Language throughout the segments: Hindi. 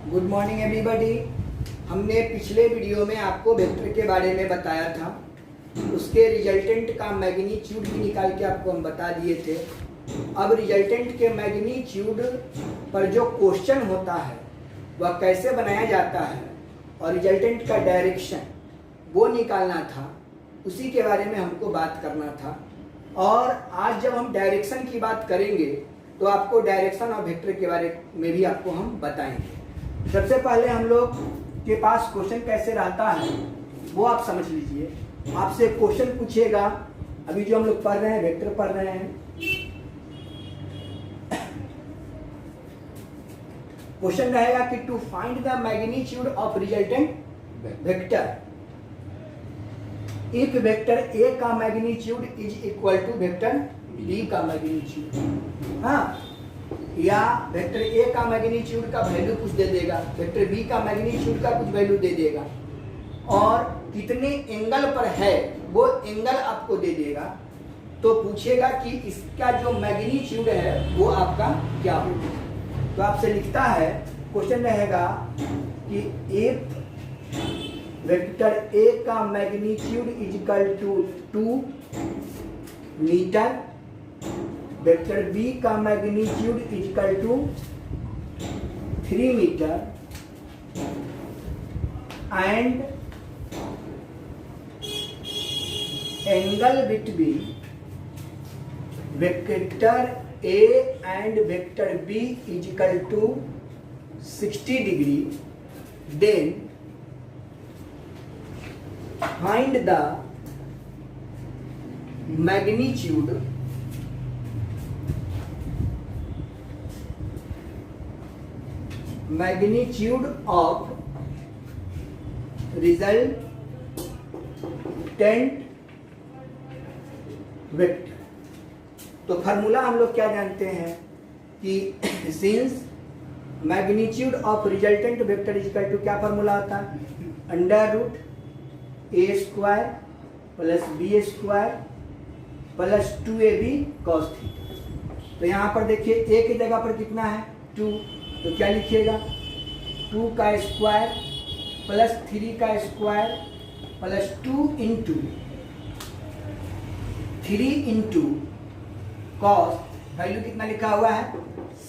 Good morning everybody. हमने पिछले वीडियो में आपको वेक्टर के बारे में बताया था, उसके रिजल्टेंट का मैग्नीट्यूड भी निकाल के आपको हम बता दिए थे। अब रिजल्टेंट के मैग्नीट्यूड पर जो क्वेश्चन होता है वह कैसे बनाया जाता है और रिजल्टेंट का डायरेक्शन वो निकालना था, उसी के बारे में हमको बात करना था। और आज जब हम डायरेक्शन की बात करेंगे तो आपको डायरेक्शन और वेक्टर के बारे में भी आपको हम बताएंगे। सबसे पहले हम लोग के पास क्वेश्चन कैसे रहता है वो आप समझ लीजिए। आपसे क्वेश्चन पूछेगा, अभी जो हम लोग पढ़ रहे हैं वेक्टर पढ़ रहे हैं। क्वेश्चन रहेगा कि to find the magnitude of resultant vector if vector A का magnitude is equal to vector B का मैग्नीट्यूड। हाँ, या वेक्टर ए का मैग्नीट्यूड का वैल्यू कुछ दे देगा, वेक्टर बी का मैग्नीट्यूड का कुछ वैल्यू दे देगा, और कितने एंगल पर है वो एंगल आपको दे देगा। तो पूछेगा कि इसका जो मैग्नीट्यूड है वो आपका क्या होगा। तो आपसे लिखता है, क्वेश्चन रहेगा कि इफ वेक्टर ए का magnitude is equal to 2 meter, vector B का magnitude is equal to 3 meter and angle between vector A and vector B is equal to 60 degree, then find the magnitude of resultant vector. तो फार्मूला हम लोग क्या जानते हैं कि since magnitude of resultant vector is equal to, क्या फार्मूला होता है, under root A square plus B square plus 2ab cos theta. तो यहाँ पर देखिए ए की जगह पर कितना है 2, तो क्या लिखिएगा 2 का स्क्वायर प्लस 3 का square plus 2 into 3 into cos, value कितना लिखा हुआ है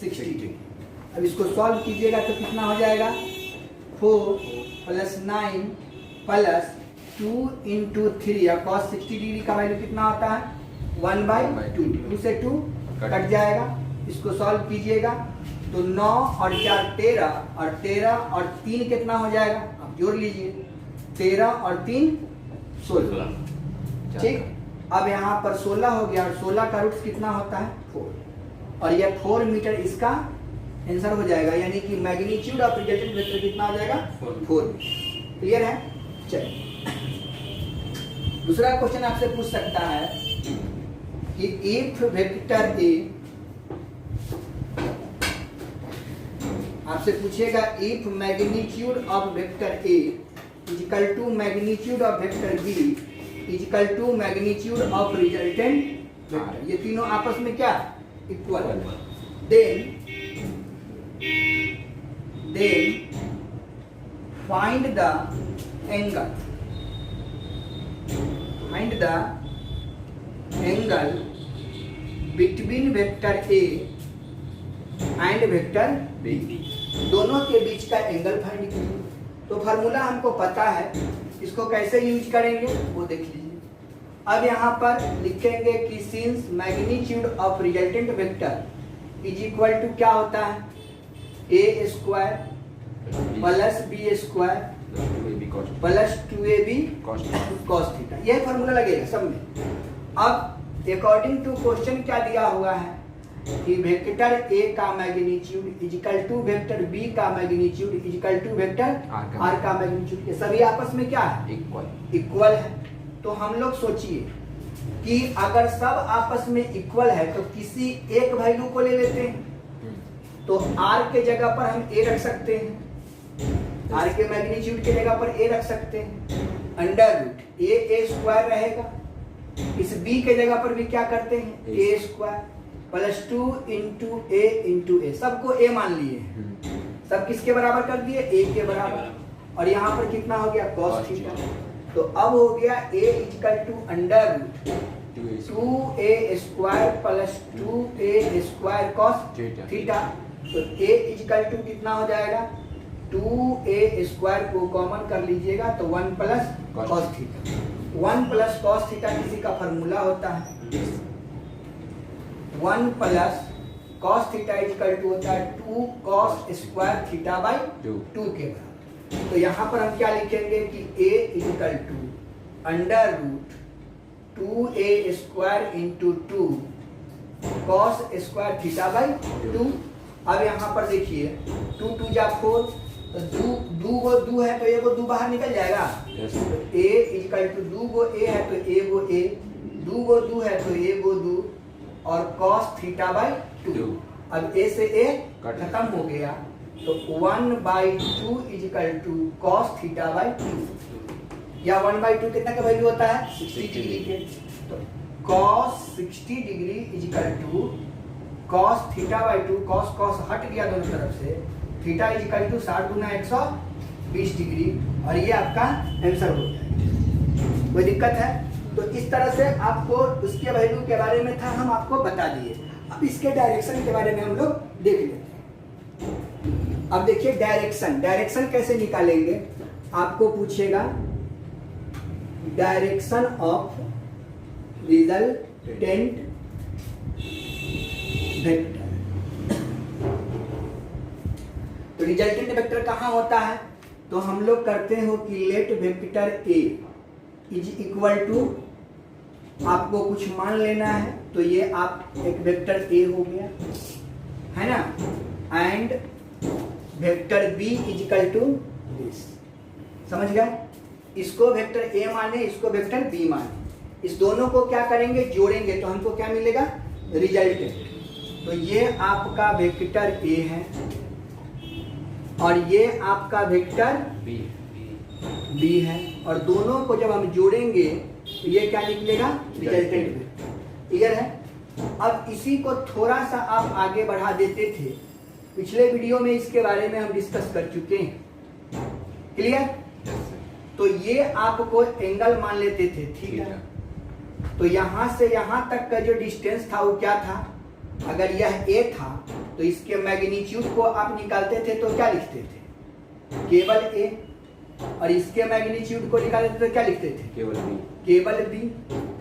60। अब इसको सॉल्व कीजिएगा तो कितना हो जाएगा 4 प्लस 9 प्लस 2 इंटू 3, या cos 60 डिग्री का वैल्यू कितना होता है 1/2। 2 से 2 कट जाएगा, इसको सॉल्व कीजिएगा तो 9 और 4 13, और 13 और 3 कितना हो जाएगा, आप जोड़ लीजिए 13 और 3 16। ठीक, अब यहाँ पर 16 हो गया और 16 का रूट कितना होता है 4, और यह 4 मीटर इसका आंसर हो जाएगा। यानी कि मैग्नीट्यूड ऑफ रिजल्टेंट वेक्टर कितना हो जाएगा 4 मीटर। क्लियर है। चलिए दूसरा क्वेश्चन आपसे पूछ सकता है कि इफ वेक्टर ए, आपसे पूछेगा if magnitude of vector A is equal to magnitude of vector B is equal to magnitude of resultant vector, ये तीनों आपस में क्या इक्वल है, then find the angle between vector A and vector B, दोनों के बीच का एंगल फाइंड कीजिए। तो फार्मूला हमको पता है, इसको कैसे यूज करेंगे वो देख लीजिए। अब यहाँ पर लिखेंगे कि since magnitude of resultant vector is equal to क्या होता है A square plus B square plus 2ab cos theta, यह फॉर्मूला लगेगा सब में। अब अकॉर्डिंग टू क्वेश्चन क्या दिया हुआ है कि वेक्टर ए का magnitude is equal to vector B का magnitude is equal to vector R का मैग्नीट्यूड, ये सभी आपस में क्या है इक्वल है। तो हम लोग सोचिए कि अगर सब आपस में इक्वल है तो किसी एक वैल्यू को ले लेते हैं, तो आर के जगह पर हम ए रख सकते हैं, आर के मैग्नीट्यूड के जगह पर ए रख सकते हैं, अंडर रूट ए स्क्वायर रहेगा, इस बी के जगह पर भी क्या करते हैं a² +2 × a × a, सबको a मान लिए सब किसके बराबर कर दिए, a के बराबर, और यहाँ पर कितना हो गया cos थीटा। तो अब हो गया a equal to under root 2a square plus 2a square cos theta. तो a इक्वल टू कितना हो जाएगा, 2a स्क्वायर को कॉमन कर लीजिएगा तो 1 plus cos theta. 1 plus cos theta किसी का फॉर्मूला होता है, 1 plus cos theta equal to होता है 2 cos स्क्वायर थीटा बाई 2 के बराबर। तो यहाँ पर हम क्या लिखेंगे कि a equal to under root 2a square into 2 cos square theta by 2। अब यहाँ पर देखिए 2 2 जा 4, तो दो गो दो है तो ये वो दो बाहर निकल जाएगा। तो a इक्वल टू 2 गो a है तो a गो a, 2 गो 2 है तो a गो 2 और cos थीटा बाई 2। अब a से a खत्म हो गया तो 1/2 equal to cos theta by 2, या 1/2 कितना का वैल्यू होता है 60 डिग्री के। तो cos 60 degree equal to cos theta by 2, cos cos हट गया दोनों तरफ से, थीटा इक्वल टू 60 गुना 120 डिग्री, और ये आपका आंसर हो जाएगा। कोई दिक्कत है? तो इस तरह से आपको उसके वैल्यू के बारे में था, हम आपको बता दिए। अब इसके डायरेक्शन के बारे में हम लोग देख लेते हैं। अब देखिए डायरेक्शन कैसे निकालेंगे, आपको पूछेगा डायरेक्शन ऑफ रिजल्टेंट वेक्टर। तो रिजल्टेंट वेक्टर कहाँ होता है, तो हम लोग करते हो कि let vector a is equal to, आपको कुछ मान लेना है, तो ये आप एक वेक्टर a हो गया है ना, and vector b is equal to this. समझ गए? इसको वेक्टर a माने, इसको वेक्टर b माने, इस दोनों को क्या करेंगे, जोड़ेंगे तो हमको क्या मिलेगा, रिजल्टेंट। तो ये आपका वेक्टर a है और ये आपका वेक्टर b है, और दोनों को जब हम जोड़ेंगे तो ये क्या निकलेगा, रिजल्टेंट वेक्टर। क्लियर है? अब इसी को थोड़ा सा आप आगे बढ़ा देते थे, पिछले वीडियो में इसके बारे में हम डिस्कस कर चुके हैं। क्लियर? तो ये आपको एंगल मान लेते थे, ठीक है। तो यहां से यहां तक का जो डिस्टेंस था वो क्या था, अगर यह a था तो इसके मैग्नीट्यूड को आप निकालते थे तो क्या लिखते थे, केवल a, और इसके मैग्नीट्यूड को निकालते थे तो क्या लिखते थे, केवल b।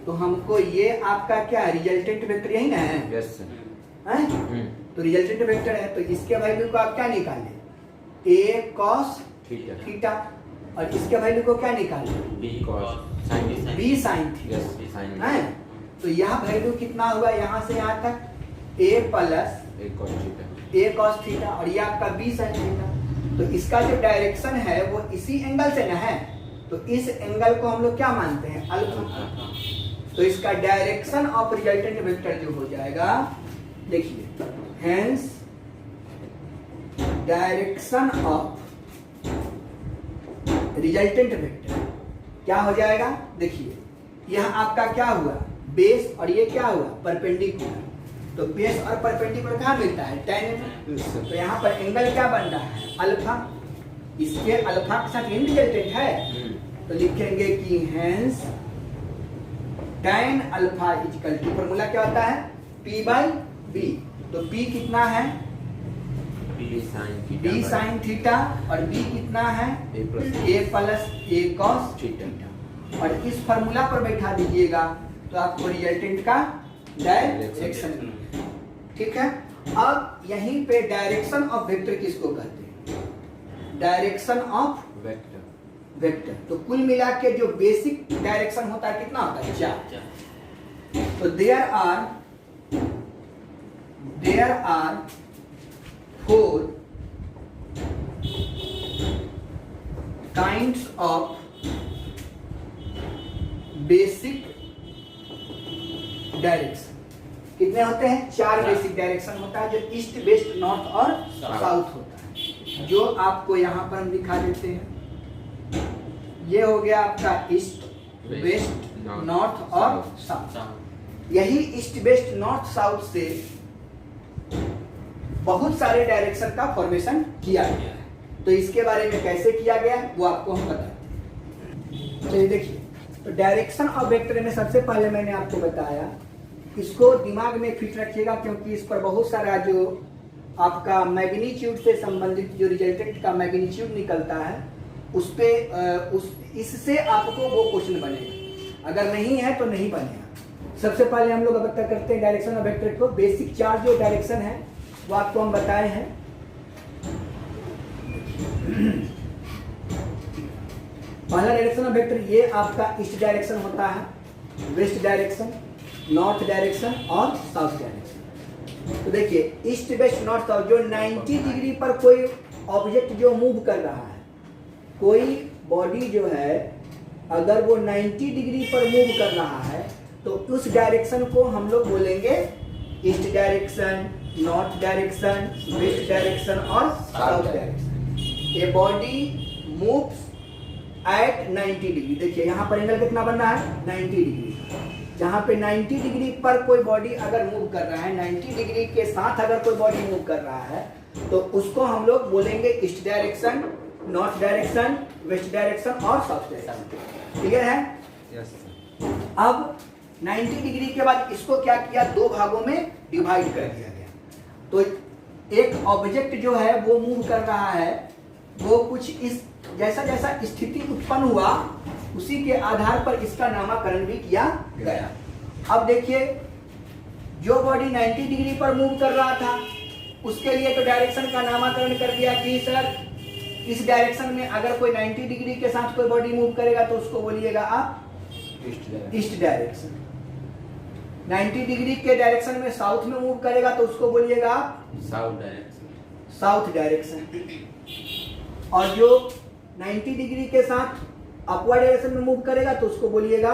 तो हमको ये आपका क्या है, रिजल्टेंट वेक्टर यही ना है? Yes sir. तो रिजल्टेंट वेक्टर है, तो इसके वैल्यू को आप क्या निकालें, a cos थीटा, और इसके वैल्यू को क्या निकालें, b sin थीटा। तो यह वैल्यू कितना हुआ, यहाँ से यहाँ तक a plus a cos theta, और ये आपका b sin थीटा। तो इसका जो डायरेक्शन है वो इसी एंगल से ना है, तो इस एंगल को हम लोग क्या मानते हैं, अल्फा। तो इसका डायरेक्शन ऑफ रिजल्टेंट वेक्टर जो हो जाएगा, देखिए, hence direction of resultant vector क्या हो जाएगा, देखिए यह आपका क्या हुआ, बेस, और ये क्या हुआ, परपेंडिकुलर। तो बेस और परपेंडिकुलर कहाँ मिलता है, tan। तो यहाँ पर एंगल क्या बन रहा है, अल्फा। इसके अल्फा के साथ रिजल्टेंट है, तो लिखेंगे कि hence tan alpha equal to, formula क्या होता है, p बाई b। तो p कितना है, b sin थीटा, और b कितना है, a plus a cos theta. और इस फॉर्मूला पर बैठा दीजिएगा तो आपको रिजल्टेंट का डायरेक्शन। ठीक है? अब यहीं पे डायरेक्शन ऑफ वेक्टर किसको कहते हैं, डायरेक्शन ऑफ वेक्टर। तो कुल मिला के जो बेसिक डायरेक्शन होता है कितना होता है, 4। तो there are 4 kinds of basic direction. कितने होते हैं, 4 बेसिक डायरेक्शन होता है, जो ईस्ट वेस्ट नॉर्थ और साउथ होता है, जो आपको यहाँ पर हम दिखा देते हैं। ये हो गया आपका ईस्ट वेस्ट नॉर्थ और साउथ। यही ईस्ट वेस्ट नॉर्थ साउथ से बहुत सारे डायरेक्शन का फॉर्मेशन किया गया है। तो इसके बारे में कैसे किया गया वो आपको हम बताते हैं। चलिए देखिए, तो डायरेक्शन ऑफ वेक्टर में सबसे पहले मैंने आपको बताया, इसको दिमाग में फिट रखिएगा क्योंकि इस पर बहुत सारा जो आपका मैग्नीट्यूड से संबंधित जो रिजल्टेंट का मैग्नीट्यूड निकलता है उस पे इससे आपको वो क्वेश्चन बनेगा, अगर नहीं है तो नहीं बनेगा। सबसे पहले हम लोग अब तक करते हैं डायरेक्शन ऑफ वेक्टर को। बेसिक चार जो डायरेक्शन है वो आपको हम बताए हैं। पहला डायरेक्शन ऑफ वेक्टर ये आपका ईस्ट डायरेक्शन होता है, वेस्ट डायरेक्शन, नॉर्थ डायरेक्शन और साउथ डायरेक्शन। तो देखिए ईस्ट वेस्ट नॉर्थ साउथ, जो 90 डिग्री पर कोई ऑब्जेक्ट जो मूव कर रहा है, कोई बॉडी जो है अगर वो 90 डिग्री पर मूव कर रहा है तो उस डायरेक्शन को हम लोग बोलेंगे east direction, north direction, west direction और साउथ डायरेक्शन। ये बॉडी मूव्स एट 90 डिग्री। देखिए यहाँ पर एंगल कितना बन रहा है, 90 डिग्री। जहाँ पे 90 डिग्री पर कोई बॉडी अगर मूव कर रहा है, 90 डिग्री के साथ अगर कोई बॉडी मूव कर रहा है तो उसको हम लोग बोलेंगे east direction, north direction, west direction और साउथ डायरेक्शन। क्लियर है? यस। अब 90 डिग्री के बाद इसको क्या किया, दो भागों में डिवाइड कर दिया गया। तो एक ऑब्जेक्ट जो है वो मूव कर रहा है, वो कुछ इस जैसा जैसा स्थिति उत्पन्न हुआ उसी के आधार पर इसका नामकरण भी किया गया। अब देखिए जो बॉडी 90 डिग्री पर मूव कर रहा था उसके लिए तो डायरेक्शन का नामकरण कर दिया कि सर इस डायरेक्शन में अगर कोई 90 डिग्री के साथ कोई बॉडी मूव करेगा तो उसको बोलिएगा आप ईस्ट डायरेक्शन। 90 डिग्री के डायरेक्शन में साउथ में मूव करेगा तो उसको बोलिएगा साउथ डायरेक्शन। South direction. और जो 90 डिग्री के साथ अपवर्ड डायरेक्शन में मूव करेगा तो उसको बोलिएगा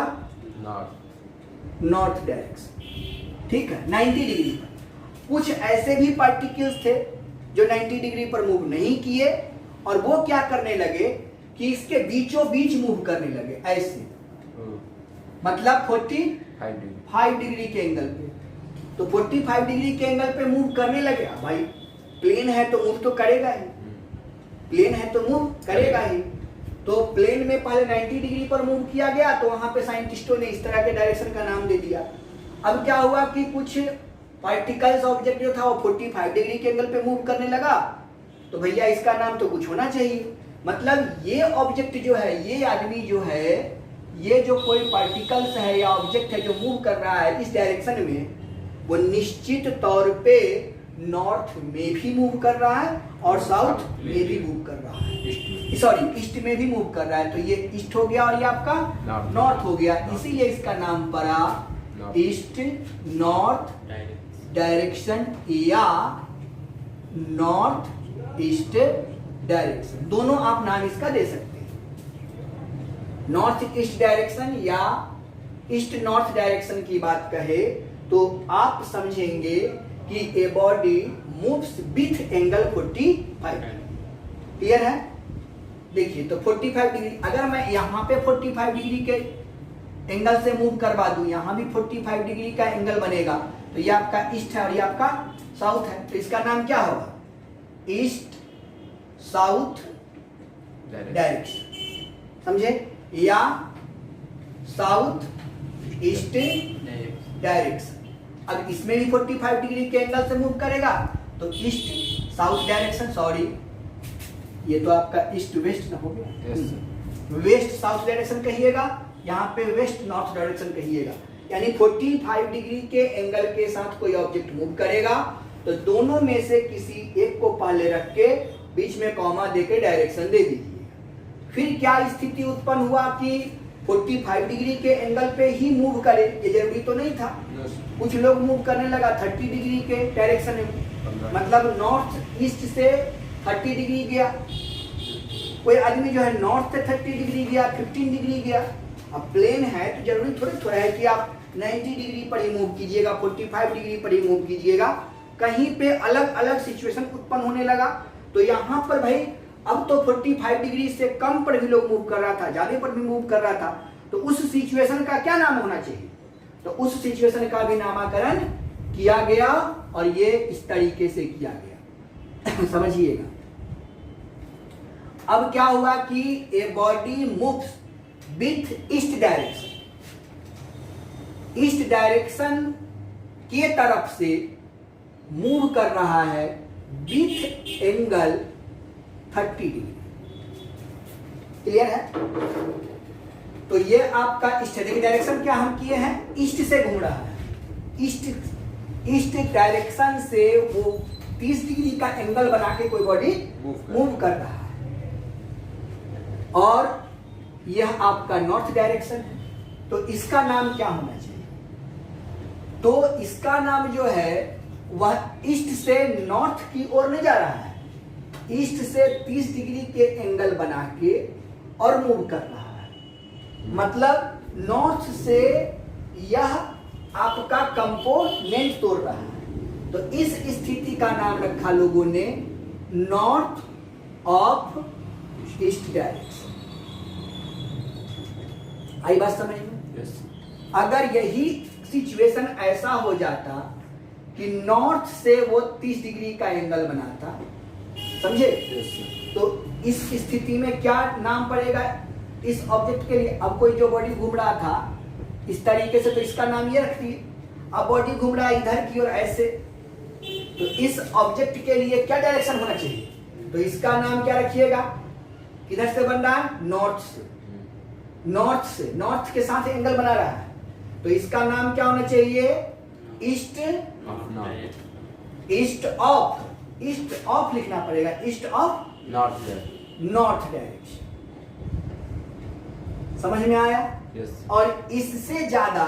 नॉर्थ डायरेक्शन। ठीक है, 90 डिग्री पर। कुछ ऐसे भी पार्टिकल्स थे जो 90 डिग्री पर मूव नहीं किए और वो क्या करने लगे कि इसके बीचों बीच मूव करने लगे ऐसे, मतलब 45 डिग्री के एंगल पे। तो 45 डिग्री के एंगल पे मूव करने लगे। भाई प्लेन है तो मूव तो करेगा ही, प्लेन है तो मूव करेगा ही। तो प्लेन में पहले 90 डिग्री पर मूव किया गया तो वहां पे साइंटिस्टों ने इस तरह के डायरेक्शन का नाम दे दिया। अब क्या हुआ कि कुछ पार्टिकल्स ऑब्जेक्ट जो था वो 45 डिग्री के एंगल पे मूव करने लगा, तो भैया इसका नाम तो कुछ होना चाहिए। मतलब ये ऑब्जेक्ट जो है, ये आदमी जो है, ये जो कोई पार्टिकल्स है या ऑब्जेक्ट है जो मूव कर रहा है इस डायरेक्शन में, वो निश्चित तौर पे नॉर्थ में भी मूव कर रहा है और साउथ में भी मूव कर रहा है, सॉरी ईस्ट में भी मूव कर रहा है। तो ये ईस्ट हो गया और ये आपका नॉर्थ हो गया, इसीलिए इसका नाम पड़ा ईस्ट नॉर्थ डायरेक्शन या नॉर्थ ईस्ट डायरेक्शन। दोनों आप नाम इसका दे सकते हैं। नॉर्थ ईस्ट डायरेक्शन या ईस्ट नॉर्थ डायरेक्शन की बात कहे तो आप समझेंगे कि a body moves with angle 45। Clear है? देखिए तो 45 डिग्री, अगर मैं यहाँ पे 45 डिग्री के एंगल से मूव करवा दूं, यहाँ भी 45 डिग्री का एंगल बनेगा, तो ये आपका ईस्ट है और ये आपका साउथ है। तो इसका नाम क्या होगा, ईस्ट साउथ डायरेक्शन। समझे? या साउथ ईस्ट डायरेक्शन। अब इसमें भी 45 डिग्री के एंगल से मूव करेगा तो ईस्ट साउथ डायरेक्शन, सॉरी ये तो आपका ईस्ट वेस्ट ना हो गया, वेस्ट साउथ डायरेक्शन कहिएगा, यहाँ पे वेस्ट नॉर्थ डायरेक्शन कहिएगा। यानी 45 डिग्री के एंगल के साथ कोई ऑब्जेक्ट मूव करेगा तो दोनों में से किसी एक को पहले रख के बीच में कॉमा देके डायरेक्शन दे दीजिए। फिर क्या स्थिति उत्पन्न हुआ कि 45 डिग्री के एंगल पे ही मूव करे, ये जरूरी तो नहीं था। कुछ लोग मूव करने लगा 30 डिग्री के डायरेक्शन में, मतलब नॉर्थ ईस्ट से 30 डिग्री गया। कोई आदमी जो है नॉर्थ से 30 डिग्री गया, 15 डिग्री गया। अब प्लेन है तो जरूरी थोड़ा है कि आप 90 डिग्री पर ही मूव कीजिएगा, 45 डिग्री पर ही मूव कीजिएगा। कहीं पे अलग अलग सिचुएशन उत्पन्न होने लगा तो यहाँ पर भाई अब तो 45 डिग्री से कम पर भी लोग मूव कर रहा था, ज्यादा पर भी मूव कर रहा था, तो उस सिचुएशन का क्या नाम होना चाहिए, तो उस सिचुएशन का भी नामकरण किया गया और ये इस तरीके से किया गया। समझिएगा। अब क्या हुआ कि a body moves with east direction, east direction के तरफ से मूव कर रहा है विथ एंगल 30 डिग्री। क्लियर है? तो ये आपका स्टैटिक डायरेक्शन क्या हम किए हैं, ईस्ट से घूम रहा है, ईस्ट डायरेक्शन से वो 30 डिग्री का एंगल बना के कोई बॉडी मूव कर रहा है। और यह आपका नॉर्थ डायरेक्शन है, तो इसका नाम क्या होना चाहिए? तो इसका नाम जो है वह ईस्ट से नॉर्थ की ओर नहीं जा रहा है, ईस्ट से 30 डिग्री के एंगल बना के और मूव कर रहा है। मतलब नॉर्थ से यह आपका कंपोनेंट तोड़ रहा है। तो इस स्थिति का नाम रखा लोगों ने नॉर्थ ऑफ ईस्ट डायरेक्शन। आई बात समझ में? Yes. अगर यही सिचुएशन ऐसा हो जाता कि नॉर्थ से वो 30 डिग्री का एंगल बनाता, समझे? Yes, sir. तो इस स्थिति में क्या नाम पड़ेगा इस ऑब्जेक्ट के लिए? अब कोई जो बॉडी घूम रहा था इस तरीके से, तो इसका नाम ये रख दिए। अब बॉडी घूम रहा है इधर की ओर ऐसे, तो इस ऑब्जेक्ट के लिए क्या डायरेक्शन होना चाहिए? तो इसका नाम क्या रखिएगा? किधर से बन रहा है? नॉर्थ से। नॉर्थ से, नॉर्थ के साथ एंगल बना रहा है, तो इसका नाम क्या होना चाहिए? East, east of, east of लिखना पड़ेगा, ईस्ट ऑफ नॉर्थ डायरेक्शन। समझ में आया? Yes. और इससे ज्यादा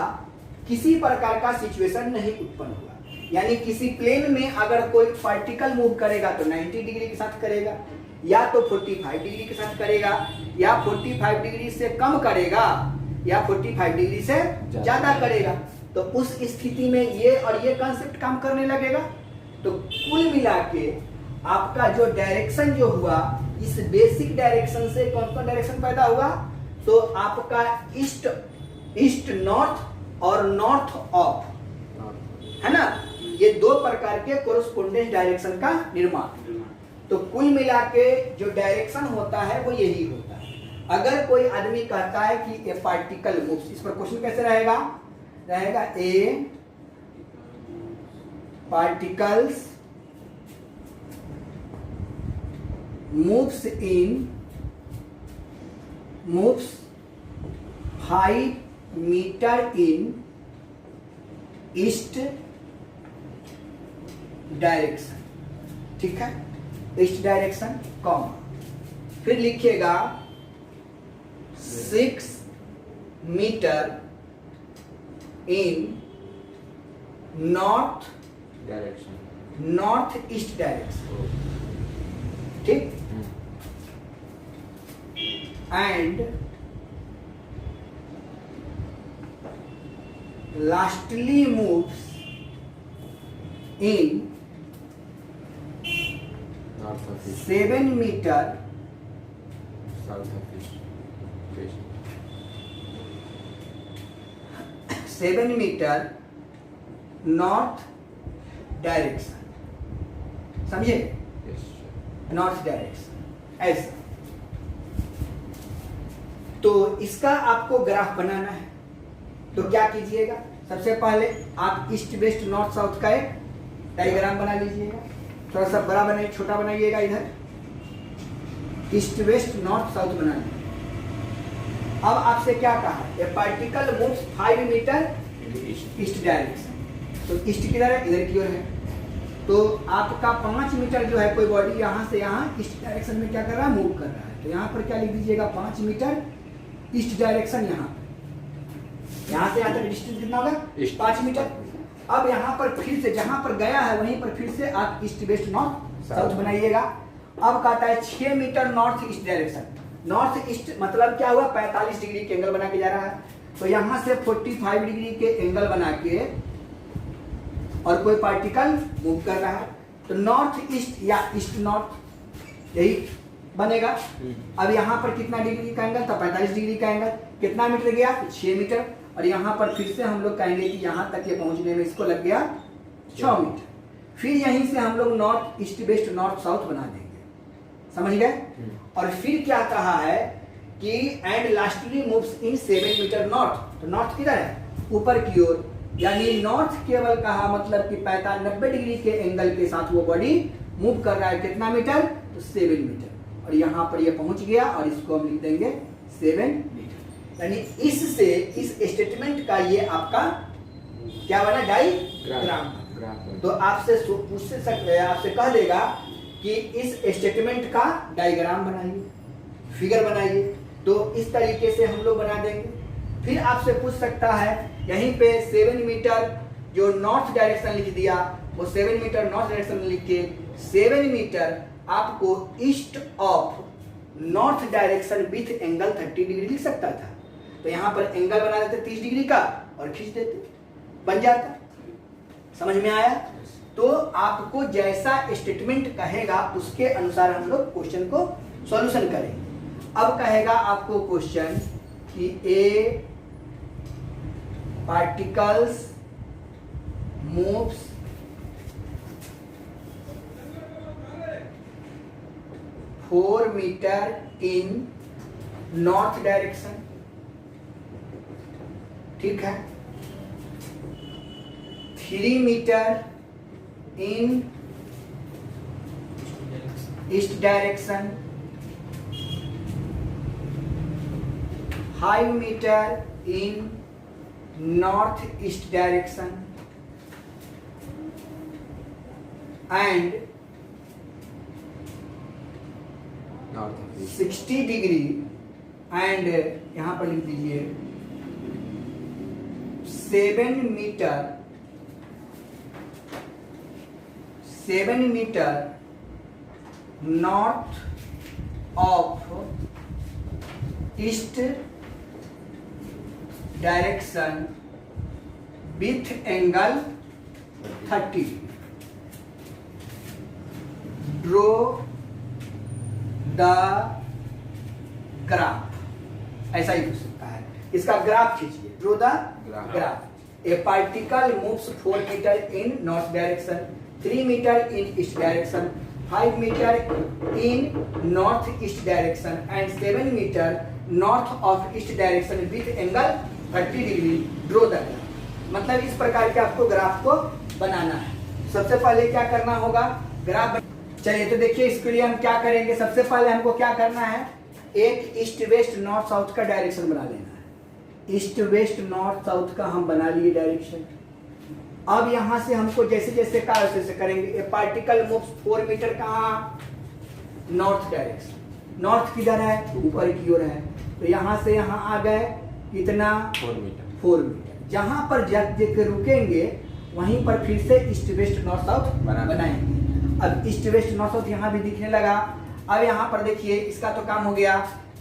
किसी प्रकार का सिचुएशन नहीं उत्पन्न हुआ। यानी किसी प्लेन में अगर कोई पार्टिकल मूव करेगा तो 90 डिग्री के साथ करेगा, या तो 45 डिग्री के साथ करेगा, या 45 डिग्री से कम करेगा, या 45 डिग्री से ज्यादा करेगा। तो उस स्थिति में ये और ये कॉन्सेप्ट काम करने लगेगा। तो कुल मिला के आपका जो डायरेक्शन जो हुआ, इस बेसिक डायरेक्शन से कौन कौन डायरेक्शन पैदा हुआ? तो आपका ईस्ट, ईस्ट नॉर्थ और नॉर्थ ऑफ, है ना? ये दो प्रकार के कोरस्पोंडेंस डायरेक्शन का निर्माण। तो कुल मिला के जो डायरेक्शन होता है वो यही होता है। अगर कोई आदमी कहता है कि ए पार्टिकल मूव्स, इस पर क्वेश्चन कैसे रहेगा? रहेगा a particles moves 5 metre in east direction. ठीक है, ईस्ट डायरेक्शन कॉमा, फिर लिखिएगा 6 metre in north east direction. ठीक, and lastly moves in 7 metre South of East. 7 metre north direction. समझे? Yes, sir. नॉर्थ डायरेक्शन ऐसा। तो इसका आपको ग्राफ बनाना है, तो क्या कीजिएगा? सबसे पहले आप ईस्ट वेस्ट नॉर्थ साउथ का एक डायग्राम बना लीजिएगा। थोड़ा सा बड़ा बनाइए, छोटा बनाइएगा। इधर ईस्ट वेस्ट नॉर्थ साउथ बना लीजिए। अब आपसे क्या कहा? A particle moves 5 metre east direction. तो ईस्ट किधर है? इधर की ओर है। तो आपका 5 मीटर जो है, कोई बॉडी यहाँ से यहाँ ईस्ट डायरेक्शन में क्या कर रहा है? मूव कर रहा है। तो यहाँ पर क्या लिख दीजिएगा? 5 मीटर ईस्ट डायरेक्शन। यहाँ से यहाँ तक डिस्टेंस कितना होगा? 5 मीटर। अब यहाँ पर फिर से जहाँ पर गया है वहीं पर फिर से आप ईस्ट वेस्ट नॉर्थ साउथ बनाइएगा। अब कहता है 6 metre north east direction. North east मतलब क्या हुआ? 45 डिग्री के एंगल बना के जा रहा है। तो यहाँ से 45 डिग्री के एंगल बना के और कोई पार्टिकल मूव कर रहा है, तो नॉर्थ ईस्ट या ईस्ट नॉर्थ यही बनेगा। अब यहाँ पर कितना डिग्री का एंगल था? 45 डिग्री का एंगल। कितना मीटर गया? 6 मीटर। और यहाँ पर फिर से हम लोग कहेंगे कि यहाँ तक ये पहुंचने में इसको लग गया 6 मीटर। फिर यहीं से हम लोग north east west north south बना देंगे, समझ गए। और फिर क्या कहा है कि and lastly moves in 7 metre north, तो नॉर्थ किधर है, ऊपर की ओर, यानी नॉर्थ केवल कहा मतलब कि 90 डिग्री के एंगल के साथ वो बॉडी मूव कर रहा है, कितना मीटर, तो 7 मीटर। और यहाँ पर ये पहुंच गया और इसको हम लिख देंगे 7 मीटर। यानी इससे इस स्टेटमेंट का ये आपका क्या बना, डायग्राम। तो आपसे पूछ सकते हैं, आपसे कह देगा कि इस स्टेटमेंट का डायग्राम बनाइए, फिगर बनाइए, तो इस तरीके से हम लोग बना देंगे। फिर आपसे पूछ सकता है यहीं पे 7 मीटर जो नॉर्थ डायरेक्शन लिख दिया, वो 7 मीटर नॉर्थ डायरेक्शन लिख के 7 मीटर आपको east of north direction with angle 30 degree लिख सकता था। तो यहाँ पर एंगल बना देते 30 डिग्री का और खींच देते, बन जाता। समझ में आया। तो आपको जैसा स्टेटमेंट कहेगा उसके अनुसार हम लोग क्वेश्चन को सॉल्यूशन करेंगे। अब कहेगा आपको क्वेश्चन कि ए particles moves four metre in north direction, ठीक है, 3 metre in east direction, 5 meter in north east direction, and 60 degree and यहाँ पर लिख दीजिए 7 metre north of east direction with angle 30। Draw the graph, ऐसा ही पूछ सकता है, इसका ग्राफ खींचिए। Draw the graph. A particle moves 4 meter in north direction, 3 meter in east direction, 5 metre in north east direction and 7 metre north of east direction with angle 30 degree. Draw the graph. मतलब इस प्रकार के आपको ग्राफ को बनाना है। सबसे पहले क्या करना होगा, ग्राफ। चलिए तो देखिए इसके लिए हम क्या करेंगे। सबसे पहले हमको क्या करना है, एक ईस्ट वेस्ट नॉर्थ साउथ का डायरेक्शन बना लेना है। ईस्ट वेस्ट नॉर्थ साउथ का हम बना लिए डायरेक्शन। अब यहां से हमको जैसे जैसे कहा वैसे से करेंगे। ए पार्टिकल मूव्स 4 मीटर कहाँ, नॉर्थ डायरेक्शन। नॉर्थ किधर है, ऊपर की ओर है। तो यहां से यहां आ गए कितना, 4 मीटर। जहां पर जाकर रुकेंगे वहीं पर फिर से ईस्ट वेस्ट नॉर्थ साउथ बनाएंगे। अब ईस्ट वेस्ट नॉर्थ साउथ यहाँ भी दिखने लगा। अब यहाँ पर देखिए इसका तो काम हो गया।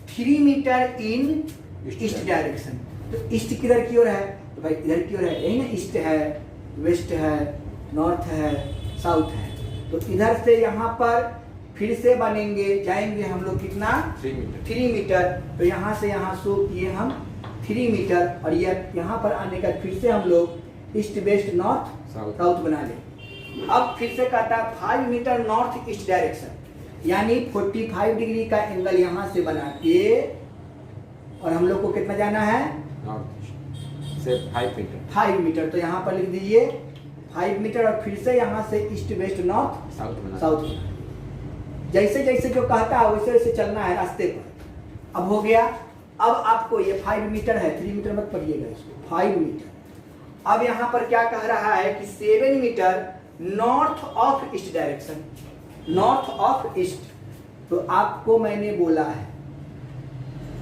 3 मीटर इन ईस्ट डायरेक्शन, तो ईस्ट किधर की ओर है, तो भाई इधर की ओर है, यही ना, ईस्ट है, वेस्ट है, नॉर्थ है, साउथ है। तो इधर से यहाँ पर फिर से बनेंगे, जाएंगे हम लोग कितना, 3 मीटर। तो यहाँ से यहाँ शो किए हम 3 मीटर, और ये यहाँ पर आने का फिर से हम लोग ईस्ट वेस्ट नॉर्थ साउथ बना लें। अब फिर से कहता है 5 मीटर नॉर्थ ईस्ट डायरेक्शन, यानी 45 डिग्री का एंगल यहाँ से बना के, और हम लोग को कितना जाना है, से 5 मीटर। तो यहाँ पर लिख दीजिए 5 मीटर, और फिर से यहाँ से ईस्ट वेस्ट नॉर्थ साउथ। जैसे जैसे जो कहता है वैसे वैसे चलना है रास्ते पर। अब हो गया। अब आपको ये 5 मीटर है, 3 मीटर मत पढ़िएगा इसको, 5 मीटर। अब यहाँ पर क्या कह रहा है कि 7 metre north of east direction, north of east. तो आपको मैंने बोला है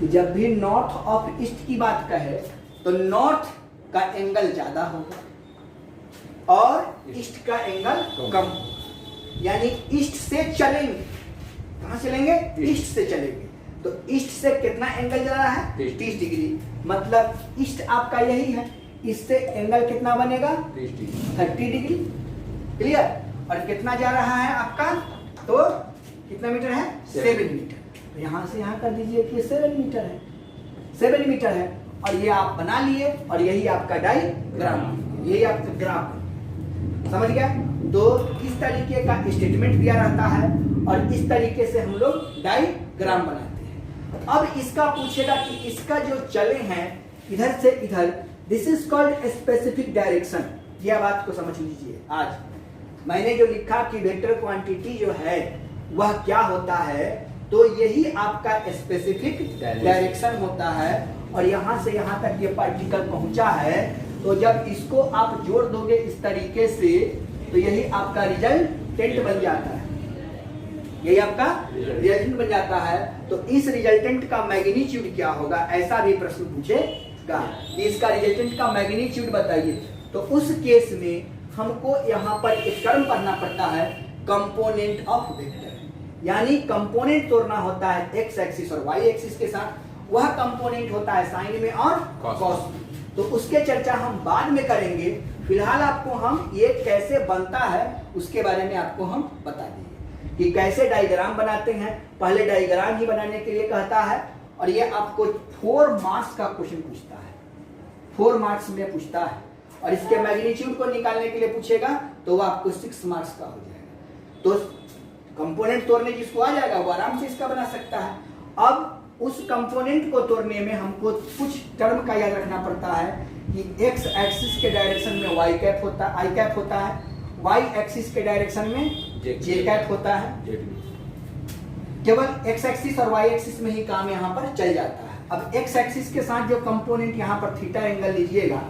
कि जब भी नॉर्थ ऑफ ईस्ट की बात कहे तो नॉर्थ का एंगल ज्यादा होगा और ईस्ट का एंगल कम होगा। यानी ईस्ट से चलेंगे, कहां चलेंगे, ईस्ट से चलेंगे। तो ईस्ट से कितना एंगल जा रहा है, 30 डिग्री। मतलब ईस्ट आपका यही है, इससे एंगल कितना बनेगा, 30 डिग्री। क्लियर। और कितना जा रहा है आपका, तो कितना मीटर है, 7 मीटर। तो यहाँ से यहाँ कर दीजिए कि 7 मीटर है, 7 मीटर है। और ये आप बना लिए, और यही आपका डायग्राम, यही आपका ग्राफ। समझ गया। तो इस तरीके का स्टेटमेंट दिया रहता है और इस तरीके से हम लोग डायग्राम बनाते हैं। अब इसका पूछेगा कि इसका जो चले हैं इधर से इधर, this is called specific direction. यह बात को समझ लीजिए। आज मैंने जो लिखा कि वेक्टर क्वांटिटी जो है वह क्या होता है, तो यही आपका स्पेसिफिक डायरेक्शन होता है। और यहां से यहां तक ये पार्टिकल पहुंचा है, तो जब इसको आप जोड़ दोगे इस तरीके से, तो यही आपका रिजल्टेंट बन जाता है। यही आपका रिजल्टेंट बन जाता है। तो इस रिजल्टेंट का मैग्नीट्यूड क्या होगा, ऐसा भी प्रश्न पूछेगा कि इसका रिजल्टेंट का मैग्नीट्यूड बताइए। तो उस केस में हमको यहाँ पर एक टर्म पढ़ना पड़ता है, कंपोनेंट ऑफ वेक्टर। यानी कंपोनेंट तोड़ना होता है एक्स एक्सिस और वाई एक्सिस के साथ, वह कंपोनेंट होता है साइन में और कॉस में। तो उसके चर्चा हम बाद में करेंगे। फिलहाल आपको हम ये कैसे बनता है उसके बारे में आपको हम बता देंगे कि कैसे डायग्राम बनाते हैं। पहले डायग्राम ही बनाने के लिए कहता है, और ये आपको 4 मार्क्स का क्वेश्चन पूछता है, 4 मार्क्स में पूछता है। और इसके मैग्नीट्यूड को निकालने के लिए पूछेगा तो वह आपको 6 मार्क्स का हो जाएगा। तो कंपोनेंट तोड़ने जिसको आ जाएगा वो आराम से इसका बना सकता है। अब उस कंपोनेंट को तोड़ने में हमको कुछ टर्म का याद रखना पड़ता है कि एक्स एक्सिस के डायरेक्शन में वाई कैप होता है, आई कैप होता है, वाई एक्सिस के डायरेक्शन में जे कैप होता है। केवल एक्स एक्सिस और वाई एक्सिस में ही काम यहाँ पर चल जाता है। अब एक्स एक्सिस के साथ जो कंपोनेंट यहाँ पर थीटा एंगल लीजिएगा,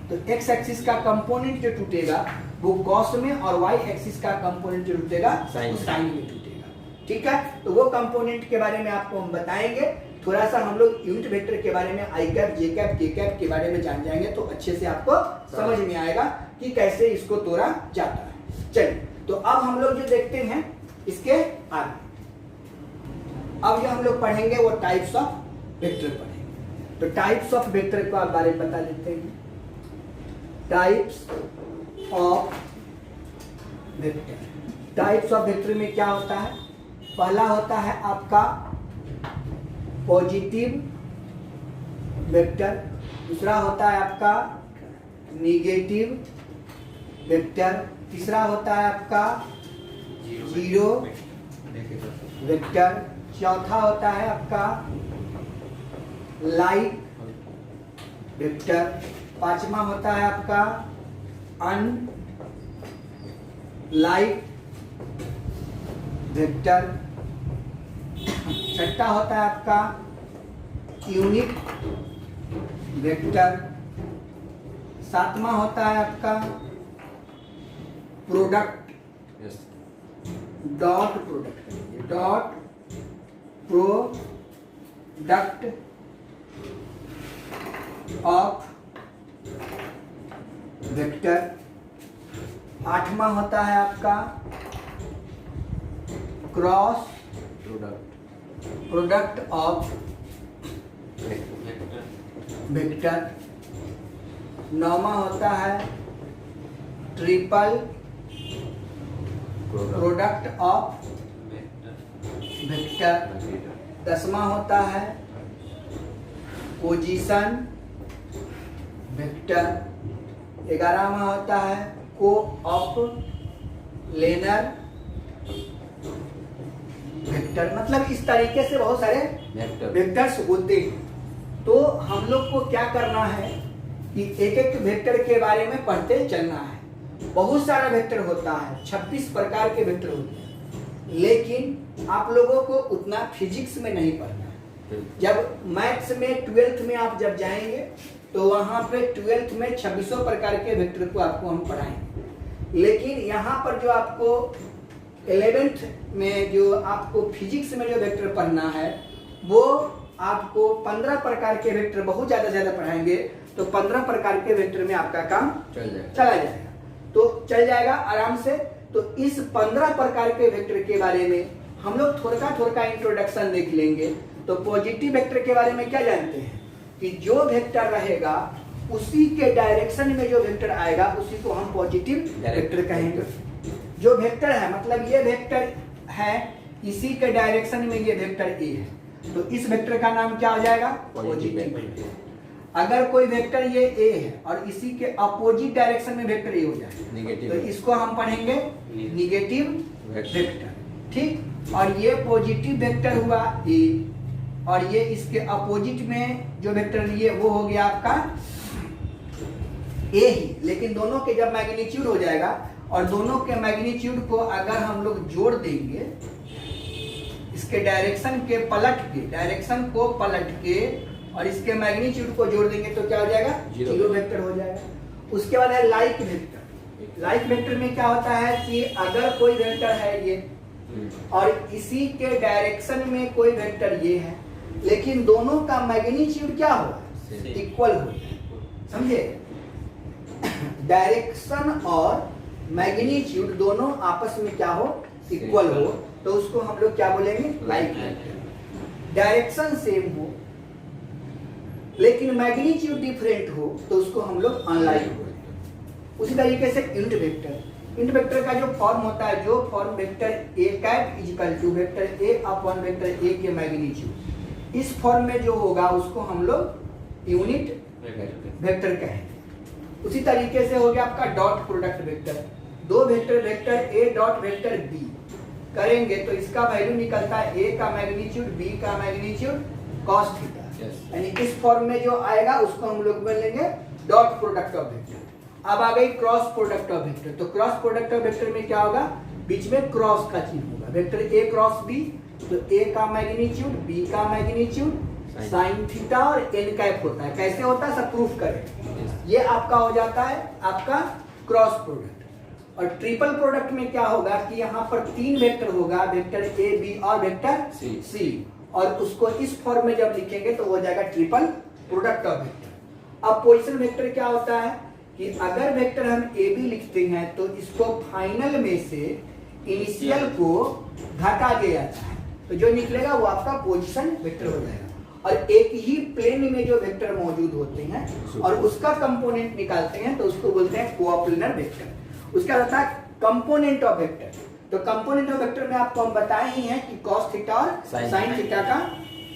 तो एक्स एक्सिस का कंपोनेंट जो टूटेगा वो कॉस में, और वाई एक्सिस का कंपोनेंट जो टूटेगा वो साइन में टूटेगा। ठीक है, तो वो कंपोनेंट के बारे में आपको हम बताएंगे। थोड़ा सा हम लोग यूनिट वेक्टर के बारे में, आई कैप, जे कैप, के कैप के बारे में जान जाएंगे, तो अच्छे से आपको समझ में आएगा कि कैसे इसको तोड़ा जाता है। चलिए, तो अब हम लोग जो देखते हैं इसके आगे, अब जो हम लोग पढ़ेंगे वो टाइप्स ऑफ वेक्टर पढ़ेंगे। तो टाइप्स ऑफ वेक्टर को बारे में बता देते हैं। Types of vector, types of vector में क्या होता है? पहला होता है आपका पॉजिटिव वेक्टर, दूसरा होता है आपका नेगेटिव वेक्टर, तीसरा होता है आपका जीरो वेक्टर, चौथा होता है आपका लाइक वेक्टर, पांचवा होता है आपका अनलाइक वेक्टर, छठा होता है आपका यूनिट वेक्टर, सातवां होता है आपका product, dot product, dot product of vector, आठवां होता है आपका क्रॉस प्रोडक्ट ऑफ वेक्टर, नौवां होता है ट्रिपल प्रोडक्ट ऑफ वेक्टर, दसवां होता है पोजीशन वेक्टर, 11वां होता है को ऑफ लेनर वेक्टर। मतलब इस तरीके से बहुत सारे वेक्टर्स होते हैं। तो हम लोग को क्या करना है कि एक एक वेक्टर के बारे में पढ़ते चलना है। बहुत सारा वेक्टर होता है, 26 प्रकार के वेक्टर होते हैं, लेकिन आप लोगों को उतना फिजिक्स में नहीं पढ़ना है। जब मैथ्स में 12th में आप जब जाएंगे तो वहां पे 12th में 2600 प्रकार के वेक्टर को आपको हम पढ़ाएंगे। लेकिन यहाँ पर जो आपको 11th में जो आपको फिजिक्स में जो वेक्टर पढ़ना है वो आपको 15 प्रकार के वेक्टर बहुत ज्यादा पढ़ाएंगे। तो 15 प्रकार के वेक्टर में आपका काम चला जाएगा, तो चल जाएगा आराम से। तो इस 15 प्रकार के वेक्टर के बारे में हम लोग थोड़ा इंट्रोडक्शन देख लेंगे। तो पॉजिटिव वेक्टर के बारे में क्या जानते हैं कि जो वेक्टर रहेगा उसी के डायरेक्शन में जो वेक्टर आएगा उसी को हम पॉजिटिव वेक्टर कहेंगे। जो वेक्टर है मतलब ये वेक्टर है, इसी के डायरेक्शन में ये वेक्टर ए है, तो इस वेक्टर का नाम क्या हो जाएगा? Positive vector. अगर कोई वेक्टर ये ए है और इसी के अपोजिट डायरेक्शन में वेक्टर ए हो जाए नेगेटिव तो इसको हम पढ़ेंगे निगेटिव वेक्टर, ठीक। और ये पॉजिटिव वेक्टर हुआ ए और ये इसके अपोजिट में जो वेक्टर लिए वो हो गया आपका ए ही, लेकिन दोनों के जब मैग्नीट्यूड हो जाएगा और दोनों के मैग्नीट्यूड को अगर हम लोग जोड़ देंगे इसके डायरेक्शन को पलट के और इसके मैग्नीट्यूड को जोड़ देंगे तो क्या हो जाएगा, जीरो वेक्टर हो जाएगा। उसके बाद है लाइक वेक्टर। लाइक वेक्टर में क्या होता है कि अगर कोई वेक्टर है ये और इसी के डायरेक्शन में कोई वेक्टर ये है लेकिन दोनों का मैग्नीट्यूड क्या हो, इक्वल हो, समझे। डायरेक्शन और मैग्नीट्यूड दोनों आपस में क्या हो, इक्वल हो, तो उसको हम लोग क्या बोलेंगे, लाइक वेक्टर। डायरेक्शन सेम हो लेकिन मैग्नीट्यूड डिफरेंट हो तो उसको हम लोग अनलाइक बोलते। उसी तरीके से यूनिट वेक्टर, यूनिट वेक्टर का जो फॉर्म होता है, जो form vector A cap equal to vector A upon vector A के मैग्नीट्यूड, इस फॉर्म में जो होगा उसको हम लोग यूनिट वेक्टर कहेंगे। उसी तरीके से हो गया आपका डॉट प्रोडक्ट वेक्टर। दो vector A dot vector B करेंगे तो इसका वैल्यू निकलता है ए का मैग्नीट्यूड बी का मैग्नीट्यूड कॉस थीटा, यानी इस फॉर्म में जो आएगा उसको हम लोग बोलेंगे डॉट प्रोडक्ट ऑफ वेक्टर। अब आ गई क्रॉस प्रोडक्ट ऑफ वेक्टर। तो क्रॉस प्रोडक्ट ऑफ वेक्टर में क्या होगा, बीच में क्रॉस का चिन्ह होगा, वेक्टर ए क्रॉस बी, तो ए का मैग्नीट्यूड बी का मैग्नीट्यूड साइन थीटा और एन कैप होता है। कैसे होता है सब प्रूफ करें। ये आपका हो जाता है आपका क्रॉस प्रोडक्ट। और ट्रिपल प्रोडक्ट में क्या होगा कि यहाँ पर तीन वेक्टर होगा, वेक्टर ए बी और वेक्टर सी, और उसको इस फॉर्म में जब लिखेंगे तो हो जाएगा ट्रिपल प्रोडक्ट ऑफ वेक्टर। अब पोजीशन वेक्टर क्या होता है कि अगर वेक्टर हम ए बी लिखते हैं तो इसको फाइनल में से इनिशियल को घटा दिया जाता है, तो जो निकलेगा वो आपका पोजीशन वेक्टर हो जाएगा। और एक ही प्लेन में जो वेक्टर मौजूद होते हैं और उसका कंपोनेंट निकालते हैं तो उसको बोलते हैं कोऑप्लेनर वेक्टर। उसका होता है कंपोनेंट ऑफ वेक्टर। तो कंपोनेंट ऑफ वेक्टर में आपको हम बताए ही हैं कि cos थीटा और sin थीटा का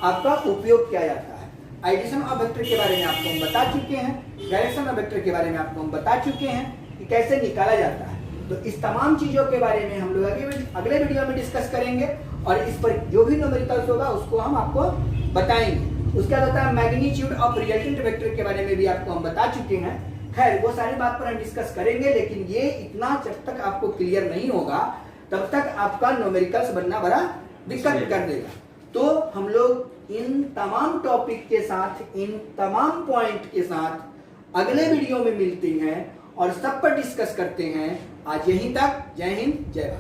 आपका उपयोग किया जाता है। एडिशन ऑफ वेक्टर के बारे में आपको हम बता चुके हैं, डायरेक्शन ऑफ वेक्टर के बारे में आपको हम बता चुके हैं कि कैसे निकाला जाता है। तो इस तमाम चीजों के बारे में हम लोग अगले वीडियो में डिस्कस करेंगे और इस पर जो भी न्यूमेरिकल्स होगा उसको हम आपको बताएंगे। उसके बाद होता है मैग्नीट्यूड ऑफ रिजल्टेंट वेक्टर के बारे में भी आपको हम बता चुके हैं। खैर वो सारी बात पर हम डिस्कस करेंगे, लेकिन ये इतना जब तक आपको क्लियर नहीं होगा तब तक आपका न्यूमेरिकल्स बनना बड़ा दिक्कत कर देगा। तो हम लोग इन तमाम टॉपिक के साथ, इन तमाम पॉइंट के साथ अगले वीडियो में मिलते हैं और सब पर डिस्कस करते हैं। आज यहीं तक। जय हिंद, जय भारत।